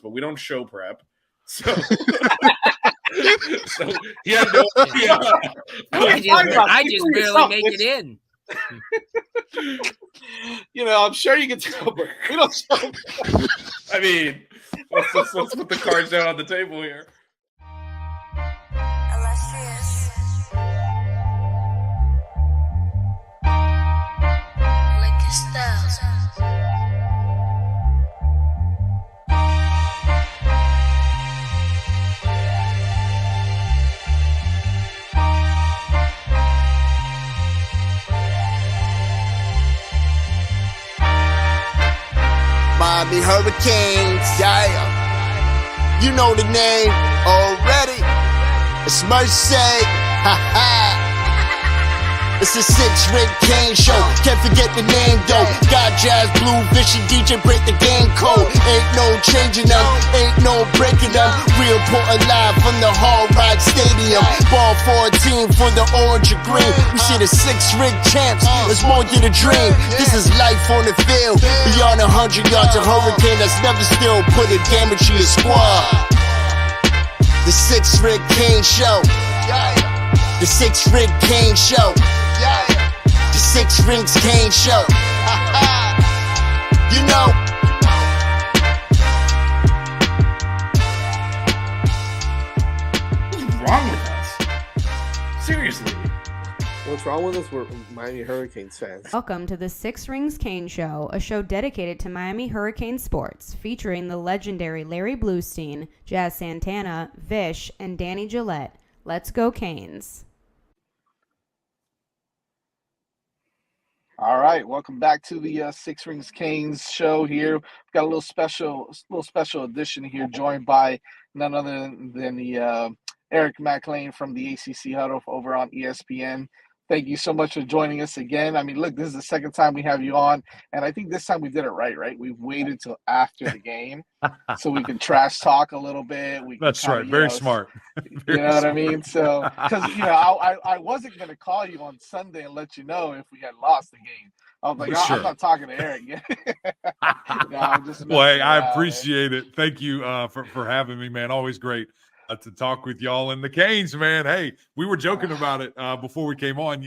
but we don't show prep. So, so he had no idea. I just barely make it in. I'm sure you can tell, but we don't show. I mean, let's put the cards down on the table here. Miami Hurricanes, yeah. You know the name already. It's Mercy, ha ha. It's a 6-ring Kane show. Can't forget the name though. Got Jazz, Blue, Vish, and DJ break the game code. Ain't no changing them, ain't no breaking them. Real Portland live from the Hard Rock Stadium. Ball 14 for the orange and green. We see the 6-ring champs. It's more than a dream. This is life on the field. Beyond 100 yards, a hurricane that's never still put a damage to your squad. The 6-ring Kane show. The 6-ring Kane show. The 6 Rings Kane show. You know. What's wrong with us? Seriously. What's wrong with us? We're Miami Hurricanes fans. Welcome to the 6 Rings Kane Show, a show dedicated to Miami Hurricane sports, featuring the legendary Larry Bluestein, Jazz Santana, Vish, and Danny Gillette. Let's go Canes. All right, welcome back to the 6 Rings Canes show here. We've got a little special edition here, joined by none other than the Eric Mac Lain from the ACC Huddle over on ESPN. Thank you so much for joining us again. I mean, look, this is the second time we have you on, and I think this time we did it right? We've waited till after the game so we can trash talk a little bit. That's right. Very smart. You know what I mean? So, because, I wasn't going to call you on Sunday and let you know if we had lost the game. I was like, I'm not talking to Eric yet. I appreciate it. Thank you for having me, man. Always great to talk with y'all and the Canes, man. Hey, we were joking about it before we came on.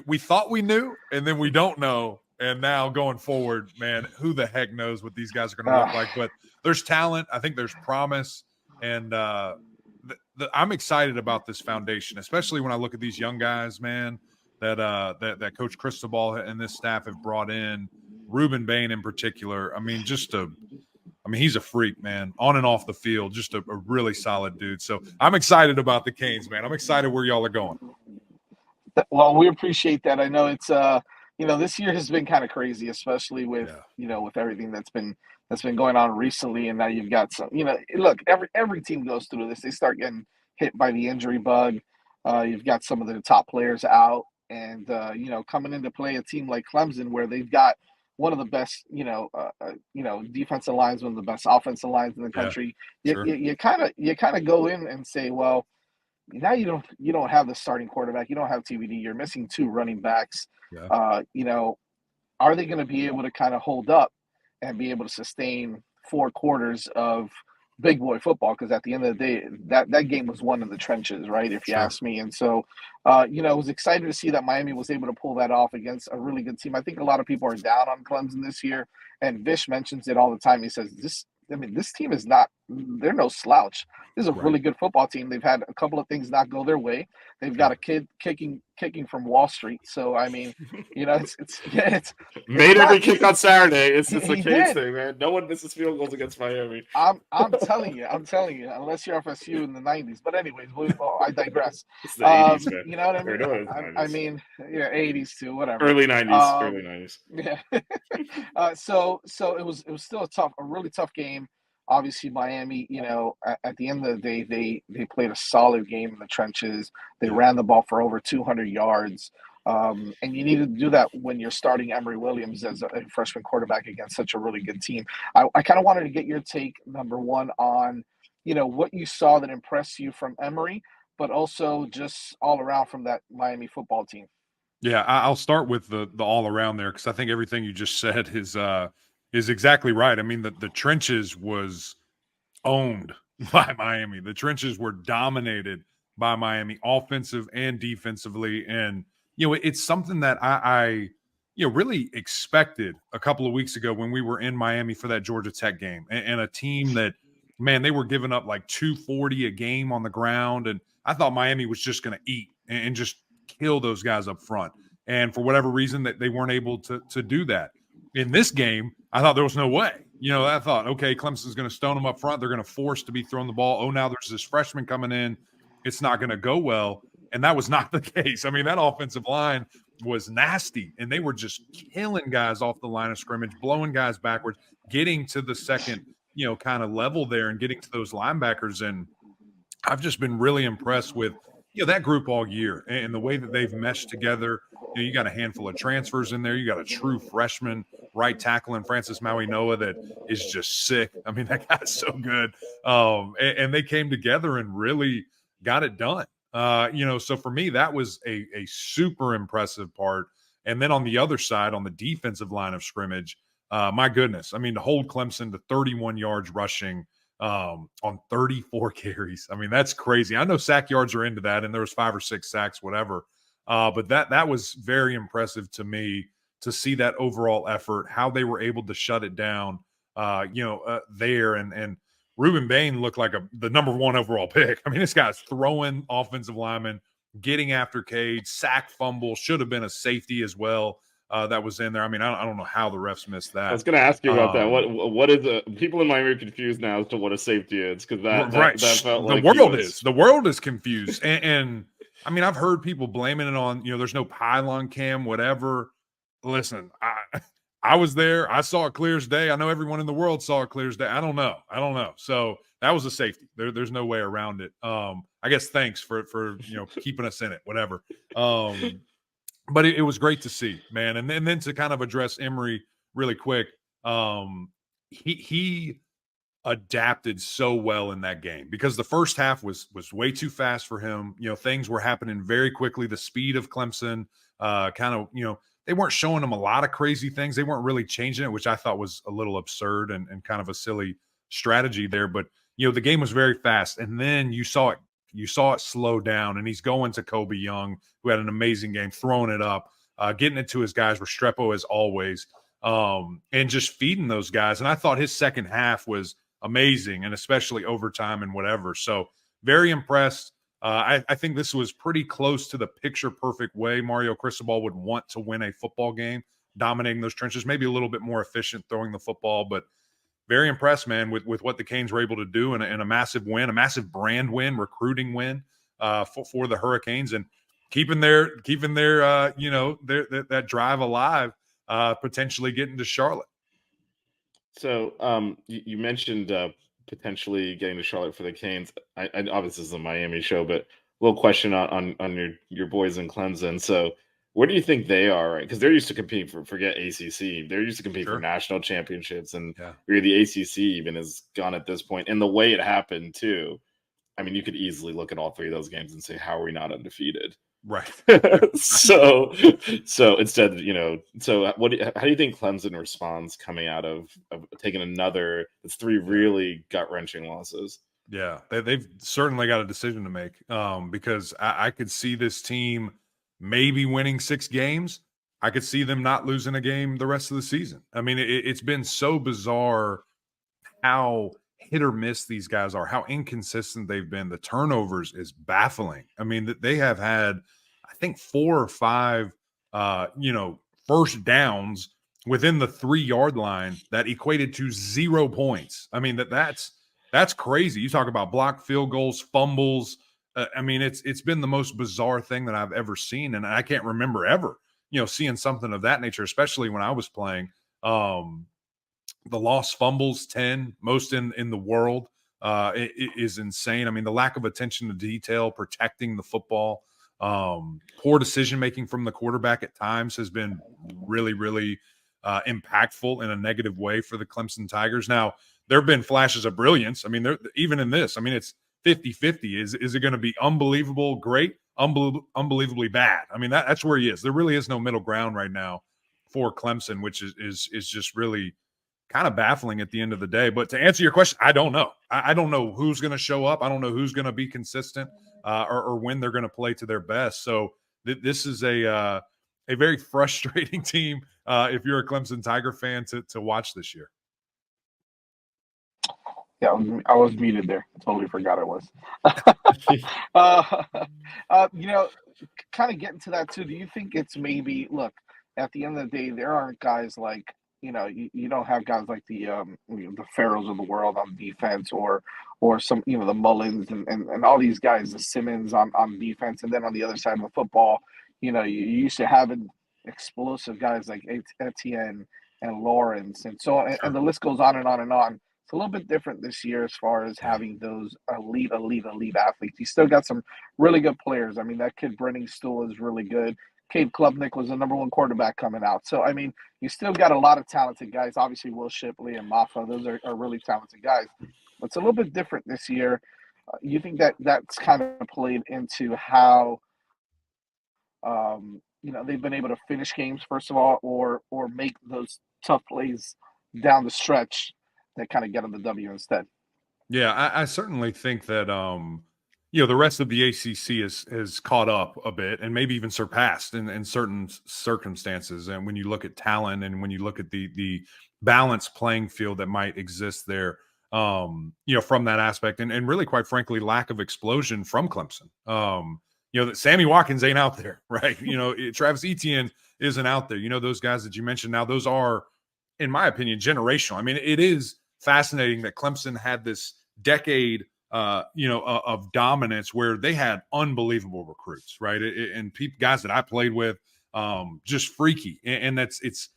We thought we knew, and then we don't know. And now going forward, man, who the heck knows what these guys are going to look like? But there's talent. I think there's promise. And I'm excited about this foundation, especially when I look at these young guys, man, that Coach Cristobal and this staff have brought in. Ruben Bain in particular. I mean, he's a freak, man, on and off the field, just a really solid dude. So I'm excited about the Canes, man. I'm excited where y'all are going. Well, we appreciate that. I know it's this year has been kind of crazy, especially with with everything that's been going on recently. And now you've got some, look, every team goes through this. They start getting hit by the injury bug. You've got some of the top players out, and coming into play a team like Clemson, where they've got one of the best, defensive lines, one of the best offensive lines in the country. Sure. You kind of go in and say, well, now you don't have the starting quarterback, you don't have TBD, you're missing 2 running backs. Yeah. Are they going to be able to kind of hold up and be able to sustain 4 quarters of big boy football? Because at the end of the day, that game was won in the trenches, right? If you ask me. And so, I was excited to see that Miami was able to pull that off against a really good team. I think a lot of people are down on Clemson this year, and Vish mentions it all the time. He says, this team is not – they're no slouch. This is a really good football team. They've had a couple of things not go their way. They've got a kid kicking from Wall Street. So, I mean, it's made every kick on Saturday. It's a Canes thing, man. No one misses field goals against Miami. I'm telling you, unless you're FSU in the 90s. But anyways, I digress. It's the 80s, man. You know what I mean? 80s too, whatever. Early 90s. Yeah. So it was still a really tough game. Obviously, Miami, at the end of the day, they played a solid game in the trenches. They ran the ball for over 200 yards. And you need to do that when you're starting Emry Williams as a freshman quarterback against such a really good team. I kind of wanted to get your take, number one, on, what you saw that impressed you from Emry, but also just all around from that Miami football team. Yeah, I'll start with the all around there, because I think everything you just said is is exactly right. I mean, the trenches was owned by Miami. The trenches were dominated by Miami, offensive and defensively. And, it's something that I really expected a couple of weeks ago when we were in Miami for that Georgia Tech game, and a team that, man, they were giving up like 240 a game on the ground. And I thought Miami was just going to eat and just kill those guys up front. And for whatever reason, that they weren't able to do that. In this game, I thought there was no way. I thought, okay, Clemson's going to stone them up front. They're going to force to be throwing the ball. Oh, now there's this freshman coming in. It's not going to go well. And that was not the case. I mean, that offensive line was nasty, and they were just killing guys off the line of scrimmage, blowing guys backwards, getting to the second, kind of level there and getting to those linebackers. And I've just been really impressed with, that group all year and the way that they've meshed together. You got a handful of transfers in there. You got a true freshman right tackle in Francis Maui-Noah that is just sick. I mean, that guy's so good. And they came together and really got it done. So for me, that was a super impressive part. And then on the other side, on the defensive line of scrimmage, my goodness, I mean, to hold Clemson to 31 yards rushing on 34 carries. I mean, that's crazy. I know sack yards are into that, and there was 5 or 6 sacks, whatever. But that was very impressive to me to see that overall effort, how they were able to shut it down, there. And Reuben Bain looked like the number 1 overall pick. I mean, this guy's throwing offensive linemen, getting after Cade, sack, fumble, should have been a safety as well. That was in there. I mean, I don't know how the refs missed that. I was going to ask you about that. What is people in Miami are confused now as to what a safety is, because that felt like the world is confused. and I mean, I've heard people blaming it on, there's no pylon cam, whatever. Listen, I was there. I saw it clear as day. I know everyone in the world saw it clear as day. I don't know. So that was a safety. There's no way around it. I guess thanks for keeping us in it, whatever. But it was great to see, man. And then to kind of address Emry really quick, he adapted so well in that game, because the first half was way too fast for him. Things were happening very quickly. The speed of Clemson, they weren't showing him a lot of crazy things. They weren't really changing it, which I thought was a little absurd and kind of a silly strategy there. But, the game was very fast. And then you saw it slow down, and he's going to Kobe Young, who had an amazing game, throwing it up, getting it to his guys, Restrepo as always, and just feeding those guys. And I thought his second half was amazing, and especially overtime and whatever. So very impressed. I think this was pretty close to the picture-perfect way Mario Cristobal would want to win a football game, dominating those trenches, maybe a little bit more efficient throwing the football, but very impressed, man, with what the Canes were able to do, and a massive win, a massive brand win, recruiting win for the Hurricanes, and keeping their that drive alive, potentially getting to Charlotte. So you mentioned potentially getting to Charlotte for the Canes. I obviously this is a Miami show, but a little question on your boys in Clemson. So where do you think they are? Right, because they're used to competing forget ACC. They're used to competing for national championships, and the ACC even has gone at this point. And the way it happened too, I mean, you could easily look at all 3 of those games and say, how are we not undefeated? Right. so instead, how do you think Clemson responds coming out of taking another 3 really gut-wrenching losses? Yeah, they've certainly got a decision to make, because I could see this team maybe winning 6 games. I could see them not losing a game the rest of the season. I mean, it's been so bizarre how hit or miss these guys are, how inconsistent they've been. The turnovers is baffling. I mean, they have had, I think, 4 or 5, first downs within the 3-yard line that equated to 0 points. I mean, that's crazy. You talk about blocked field goals, fumbles. I mean, it's been the most bizarre thing that I've ever seen, and I can't remember ever, seeing something of that nature, especially when I was playing. The lost fumbles, 10, most in the world, it is insane. I mean, the lack of attention to detail, protecting the football, poor decision-making from the quarterback at times has been really, really impactful in a negative way for the Clemson Tigers. Now, there have been flashes of brilliance. I mean, even in this, I mean, it's 50-50. Is it going to be unbelievable, great, unbelievably bad? I mean, that's where he is. There really is no middle ground right now for Clemson, which is just really kind of baffling at the end of the day. But to answer your question, I don't know. I don't know who's going to show up. I don't know who's going to be consistent or when they're going to play to their best. So this is a very frustrating team if you're a Clemson Tiger fan to watch this year. Yeah, I was muted there. I totally forgot I was. Kind of getting to that too. Do you think it's maybe, look, at the end of the day, there aren't guys like, you don't have guys like the Pharaohs of the world on defense or some, the Mullins and all these guys, the Simmons on defense. And then on the other side of the football, you used to having explosive guys like Etienne and Lawrence. And so, and the list goes on and on and on. It's a little bit different this year as far as having those elite athletes. You still got some really good players. I mean, that kid Brenning Stool is really good. Cade Klubnik was the number one quarterback coming out. So, I mean, you still got a lot of talented guys. Obviously, Will Shipley and Maffa, those are really talented guys. But it's a little bit different this year. You think that's kind of played into how, they've been able to finish games, first of all, or make those tough plays down the stretch that kind of get them the W instead? Yeah, I certainly think that the rest of the ACC has caught up a bit and maybe even surpassed in certain circumstances. And when you look at talent and when you look at the balanced playing field that might exist there, from that aspect, and really, quite frankly, lack of explosion from Clemson. That Sammy Watkins ain't out there, right? Travis Etienne isn't out there. Those guys that you mentioned now, those are, in my opinion, generational. I mean, it is fascinating that Clemson had this decade, of dominance where they had unbelievable recruits, right? And guys that I played with, just freaky. And it's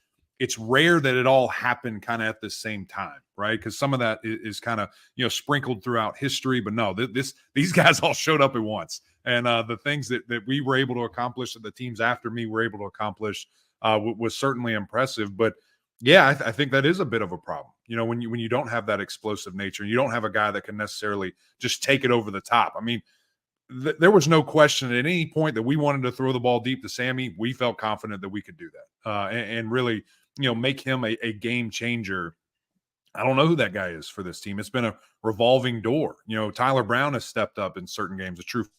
rare that it all happened kind of at the same time, right? Because some of that is kind of, sprinkled throughout history. But no, these guys all showed up at once. And the things that we were able to accomplish, that the teams after me were able to accomplish, was certainly impressive. But yeah, I think that is a bit of a problem. When you don't have that explosive nature, you don't have a guy that can necessarily just take it over the top. I mean, there was no question at any point that we wanted to throw the ball deep to Sammy. We felt confident that we could do that and really, make him a game changer. I don't know who that guy is for this team. It's been a revolving door. Tyler Brown has stepped up in certain games. The truth,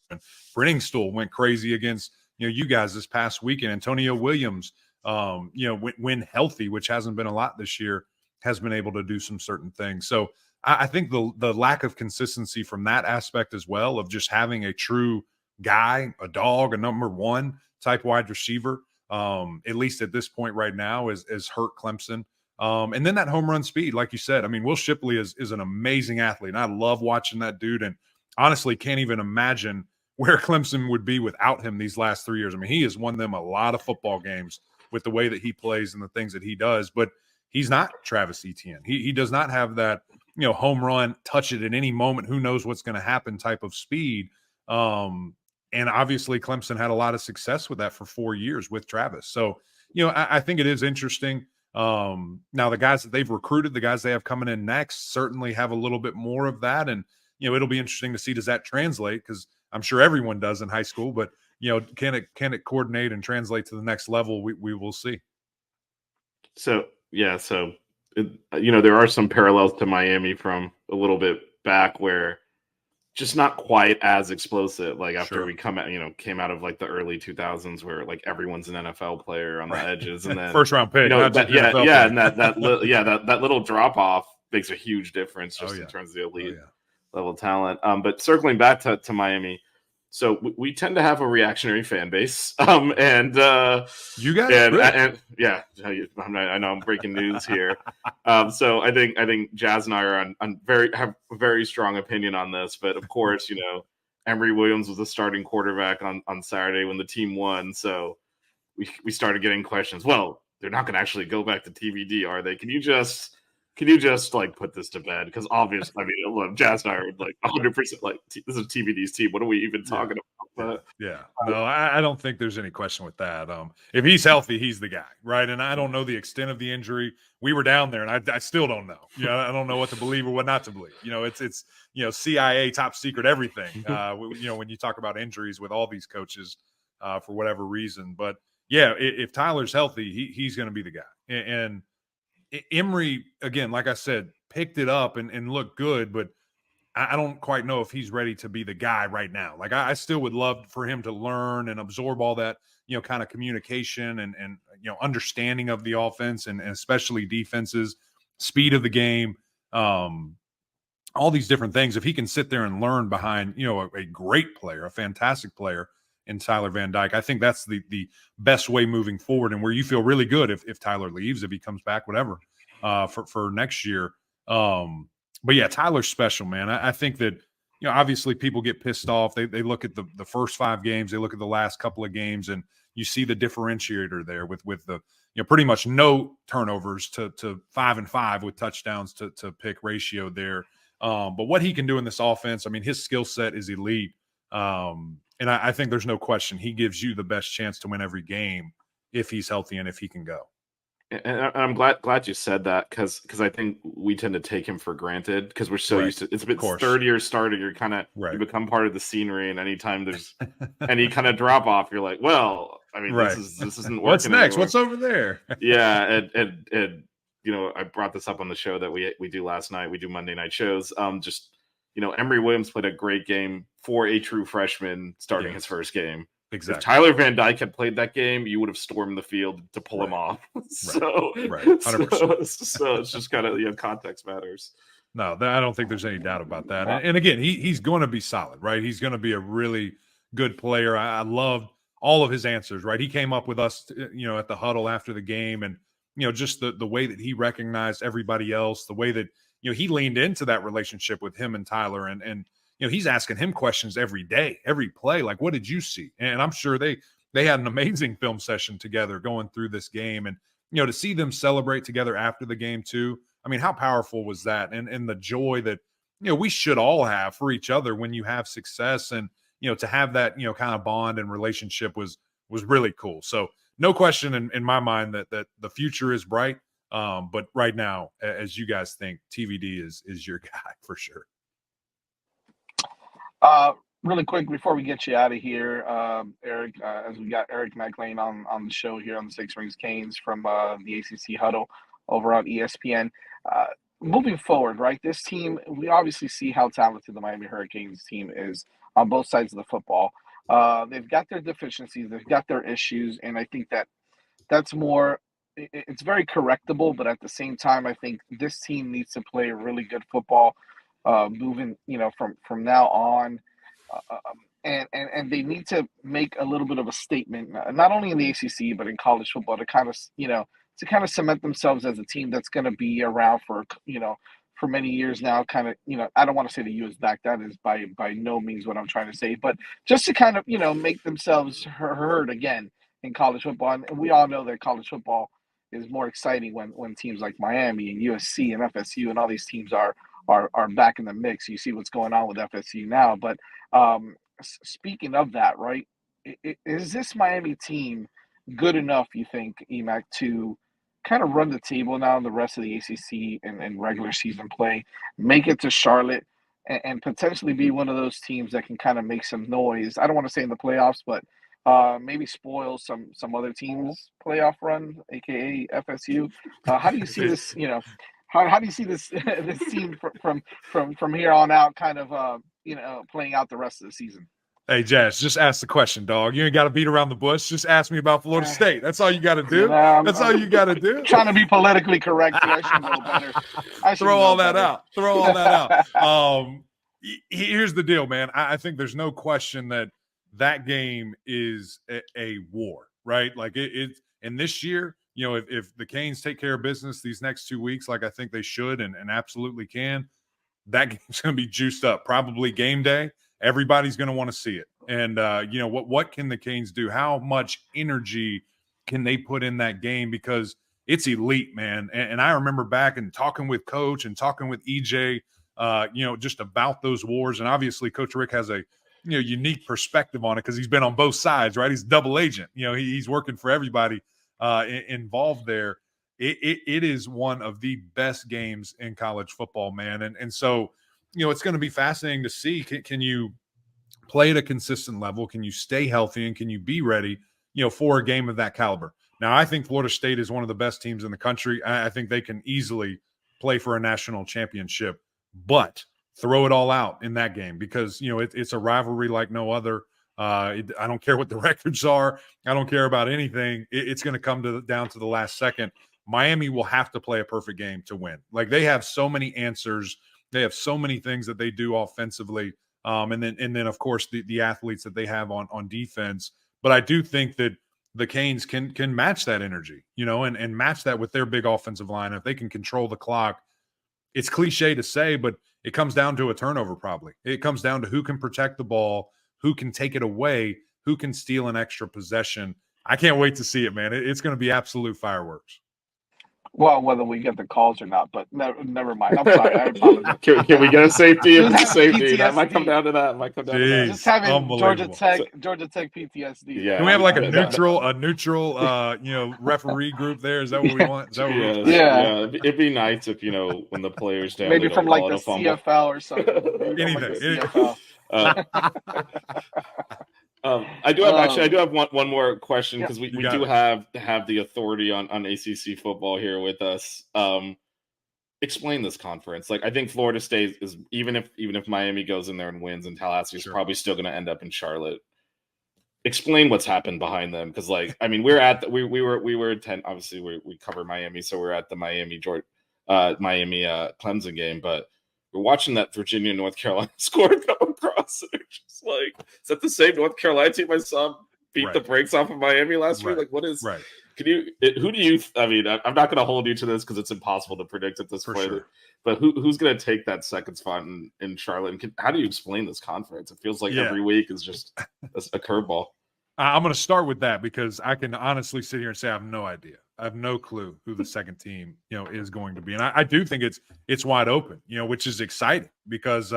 Brenning Stool went crazy against you guys this past weekend. Antonio Williams, when healthy, which hasn't been a lot this year, has been able to do some certain things. So I think the lack of consistency from that aspect as well, of just having a true guy, a dog, a number one type wide receiver, at least at this point right now, is hurt Clemson. And then that home run speed, like you said, I mean, Will Shipley is an amazing athlete, and I love watching that dude, and honestly can't even imagine where Clemson would be without him these last 3 years. I mean, he has won them a lot of football games with the way that he plays and the things that he does, but he's not Travis Etienne. He does not have that, home run, touch it at any moment, who knows what's going to happen type of speed. And obviously Clemson had a lot of success with that for 4 years with Travis. So, I think it is interesting. Now the guys that they've recruited, the guys they have coming in next, certainly have a little bit more of that. And, it'll be interesting to see, does that translate? Because I'm sure everyone does in high school, but can it coordinate and translate to the next level? We will see. So there are some parallels to Miami from a little bit back, where just not quite as explosive. Like after we came out of like the early 2000s, where like everyone's an NFL player on the edges, and then first round pick. And that little drop off makes a huge difference just in terms of the elite level talent. But circling back to Miami, so we tend to have a reactionary fan base, and you guys, I know I'm breaking news here. So I think Jazz and I are have a very strong opinion on this, but of course, Emry Williams was the starting quarterback on Saturday when the team won, so we started getting questions. Well, they're not going to actually go back to TBD, are they? Can you just like put this to bed? Because obviously, I mean, look, Jazz and I are like 100% like, this is TBD's team. What are we even talking about? No, I don't think there's any question with that. If he's healthy, he's the guy, right? And I don't know the extent of the injury. We were down there, and I still don't know. I don't know what to believe or what not to believe. It's CIA top secret everything. When you talk about injuries with all these coaches, for whatever reason. But yeah, if Tyler's healthy, he's going to be the guy. And Emry, again, like I said, picked it up and looked good, but I don't quite know if he's ready to be the guy right now. Like I still would love for him to learn and absorb all that, kind of communication and understanding of the offense and especially defenses, speed of the game, all these different things. If he can sit there and learn behind, a great player, a fantastic player in Tyler Van Dyke, I think that's the best way moving forward, and where you feel really good if Tyler leaves, if he comes back, whatever, for next year. But yeah, Tyler's special, man. I think that, obviously people get pissed off. They look at the first 5 games, they look at the last couple of games, and you see the differentiator there with the, pretty much no turnovers to 5-5 with touchdowns to pick ratio there. But what he can do in this offense, I mean, his skill set is elite. And I think there's no question he gives you the best chance to win every game if he's healthy and if he can go. And I'm glad you said that, because I think we tend to take him for granted because we're so used to it's been third year starter. You're kind of you become part of the scenery, and anytime there's any kind of drop off, you're like, well, I mean, this isn't working. What's next? Anymore. What's over there? Yeah, and I brought this up on the show that we do last night. We do Monday night shows. Emry Williams played a great game for a true freshman starting his first game. Exactly. If Tyler Van Dyke had played that game, you would have stormed the field to pull him off. So, 100%. So it's just kind of context matters. No, I don't think there's any doubt about that. And again, he's going to be solid, right? He's going to be a really good player. I loved all of his answers, right? He came up with us, at the huddle after the game, and just the way that he recognized everybody else, the way that he leaned into that relationship with him and Tyler, and he's asking him questions every day, every play. Like, what did you see? And I'm sure they had an amazing film session together going through this game. And, to see them celebrate together after the game too. I mean, how powerful was that? And the joy that, we should all have for each other when you have success, and, to have that, kind of bond and relationship was really cool. So no question in my mind that the future is bright. But right now, as you guys think, TVD is your guy for sure. Really quick before we get you out of here, Eric, as we got Eric Mac Lain on the show here on the Six Rings Canes from the ACC Huddle over on ESPN. Moving forward, right, this team, we obviously see how talented the Miami Hurricanes team is on both sides of the football. They've got their deficiencies, they've got their issues, and I think that's more – it's very correctable, but at the same time, I think this team needs to play really good football moving, from now on. And they need to make a little bit of a statement, not only in the ACC but in college football, to kind of cement themselves as a team that's going to be around for many years now. Kind of, I don't want to say the U is back. That is by no means what I'm trying to say, but just to kind of make themselves heard again in college football. And we all know that college football is more exciting when teams like Miami and USC and FSU and all these teams are back in the mix. You see what's going on with FSU now. But speaking of that, right, is this Miami team good enough, you think, Emac, to kind of run the table now in the rest of the ACC and regular season play, make it to Charlotte, and potentially be one of those teams that can kind of make some noise? I don't want to say in the playoffs, but maybe spoil some other teams' playoff run, aka FSU. How do you see this? How do you see this this team from here on out, kind of playing out the rest of the season? Hey, Jazz, just ask the question, dog. You ain't got to beat around the bush. Just ask me about Florida State. That's all you got to do. That's all you got to do. Trying to be politically correct. I should know better. Throw all that out. Throw all that out. Here's the deal, man. I think there's no question that game is a war, right? Like and this year, if the Canes take care of business these next 2 weeks, like I think they should and absolutely can, that game's going to be juiced up. Probably game day. Everybody's going to want to see it. And, what can the Canes do? How much energy can they put in that game? Because it's elite, man. And I remember back and talking with Coach and talking with EJ, just about those wars. And obviously Coach Rick has a unique perspective on it because he's been on both sides, right? He's double agent. He's working for everybody involved there. It is one of the best games in college football, man. And so, it's going to be fascinating to see. Can you play at a consistent level? Can you stay healthy? And can you be ready, for a game of that caliber? Now, I think Florida State is one of the best teams in the country. I think they can easily play for a national championship, but throw it all out in that game because, it's a rivalry like no other. I don't care what the records are. I don't care about anything. It's going to come down to the last second. Miami will have to play a perfect game to win. Like, they have so many answers. They have so many things that they do offensively. And then of course the athletes that they have on defense. But I do think that the Canes can match that energy, and match that with their big offensive line. If they can control the clock, it's cliche to say, but it comes down to a turnover probably. It comes down to who can protect the ball, who can take it away, who can steal an extra possession. I can't wait to see it, man. It's going to be absolute fireworks. Well, whether we get the calls or not, but never mind. I'm sorry. I apologize. Can we get a safety? PTSD. That might come down to that. Just having Georgia Tech PTSD. Yeah. Can we have like a neutral, referee group there? Is that what we want? Is that what we want? Yeah. It'd be nice if when the players down, maybe from like the CFL or something. Anything. I do have one more question because we do have the authority on ACC football here with us. Explain this conference. Like, I think Florida State is even if Miami goes in there and wins, and Tallahassee is probably still going to end up in Charlotte. Explain what's happened behind them, because we were at 10. Obviously, we cover Miami, so we're at the Miami Clemson game, but we're watching that Virginia North Carolina score come across. And it's just like, is that the same North Carolina team I saw beat the brakes off of Miami last week? Like, what is? Right. Who do you? I mean, I'm not going to hold you to this because it's impossible to predict at this point. Sure. But who's going to take that second spot in Charlotte? And how do you explain this conference? It feels like every week is just a curveball. I'm going to start with that because I can honestly sit here and say I have no idea. I have no clue who the second team, is going to be. And I do think it's wide open, which is exciting because,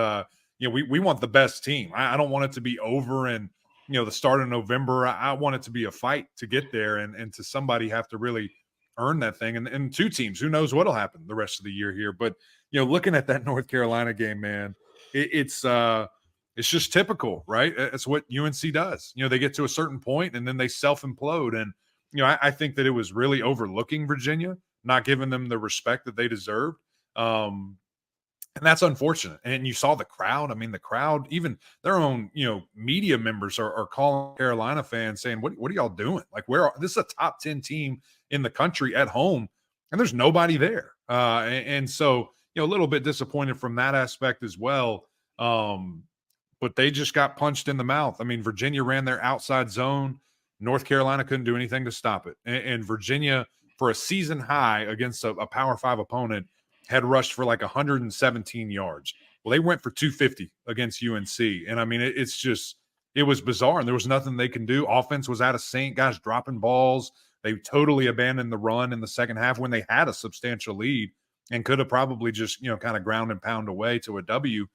we want the best team. I don't want it to be over and, the start of November. I want it to be a fight to get there and to somebody have to really earn that thing. And two teams, who knows what'll happen the rest of the year here. But, looking at that North Carolina game, man, it's just typical, right? It's what UNC does. They get to a certain point and then they self-implode. And, I think that it was really overlooking Virginia, not giving them the respect that they deserved. And that's unfortunate. And you saw the crowd. I mean, the crowd, even their own, media members are calling Carolina fans saying, what are y'all doing? Like, this is a top 10 team in the country at home, and there's nobody there. And so, a little bit disappointed from that aspect as well. But they just got punched in the mouth. I mean, Virginia ran their outside zone. North Carolina couldn't do anything to stop it. And Virginia, for a season high against a Power 5 opponent, had rushed for like 117 yards. Well, they went for 250 against UNC. And I mean, it was bizarre. And there was nothing they can do. Offense was out of sync. Guys dropping balls. They totally abandoned the run in the second half when they had a substantial lead and could have probably just, kind of ground and pound away to a W.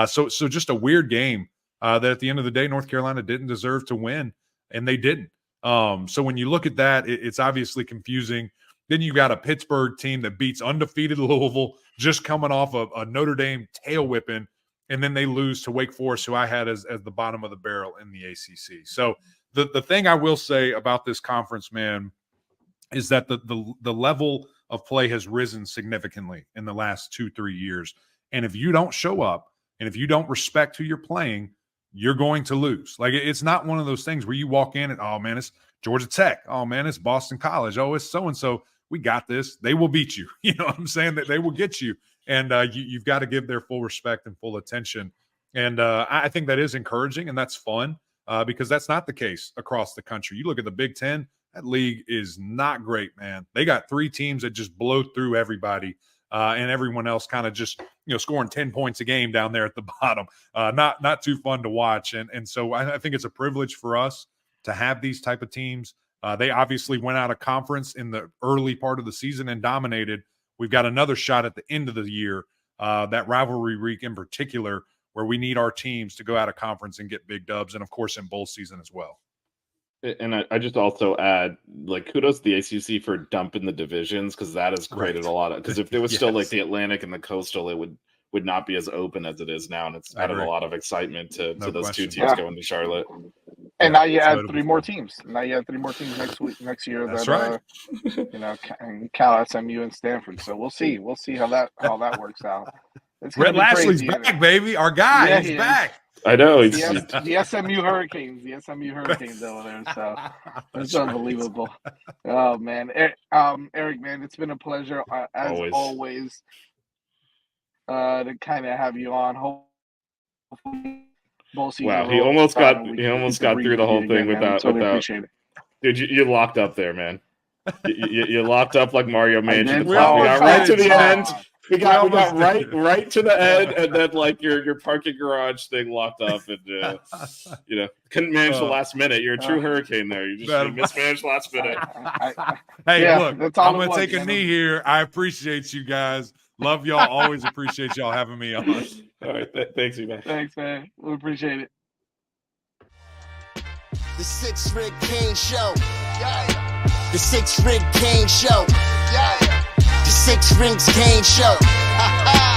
So just a weird game that at the end of the day, North Carolina didn't deserve to win, and they didn't. So when you look at that, it's obviously confusing. Then you got a Pittsburgh team that beats undefeated Louisville, just coming off of a Notre Dame tail whipping, and then they lose to Wake Forest, who I had as the bottom of the barrel in the ACC. So the thing I will say about this conference, man, is that the level of play has risen significantly in the last 2-3 years. And if you don't show up, and if you don't respect who you're playing, you're going to lose. Like, it's not one of those things where you walk in and, oh, man, it's Georgia Tech. Oh, man, it's Boston College. Oh, it's so-and-so. We got this. They will beat you. You know what I'm saying? That they will get you. And you've got to give their full respect and full attention. And I think that is encouraging, and that's fun because that's not the case across the country. You look at the Big Ten, that league is not great, man. They got 3 teams that just blow through everybody. And everyone else kind of just, scoring 10 points a game down there at the bottom. Not too fun to watch. And so I think it's a privilege for us to have these type of teams. They obviously went out of conference in the early part of the season and dominated. We've got another shot at the end of the year, that rivalry week in particular, where we need our teams to go out of conference and get big dubs. And, of course, in bowl season as well. And I just also add, like, kudos to the ACC for dumping the divisions, because that has created a lot of – because if there was still, like, the Atlantic and the Coastal, it would not be as open as it is now, and it's added a lot of excitement to those 2 teams going to Charlotte. And now you add So three more teams. Now you add 3 more teams next year. That's that, right. And Cal, SMU, and Stanford. So we'll see. We'll see how that works out. It's gonna Red be Lashley's crazy, back, baby. Our guy, Yeah, he's he is. back. I know. It's, The SMU Hurricanes. The SMU Hurricanes over there. So it's unbelievable. Oh man, Eric, man, it's been a pleasure as always to kind of have you on. Hopefully, wow, he almost got through the whole thing without. Appreciate it. Dude, you locked up there, man. You locked up like Mario Mansion. We We got right to the end. We got did. right to the end, and then like your parking garage thing locked up, and couldn't manage the last minute. You're a true hurricane there. You mismanaged last minute. Hey, look, that's all I'm it gonna was, take a man. knee here. I appreciate you guys. Love y'all. Always appreciate y'all having me on. All right, thanks, you man. Thanks, man. We appreciate it. The 6 Rig Kane Show. Yeah. The 6 Rig Kane Show. Yeah. The 6 Rings Kane Show. Ha ha.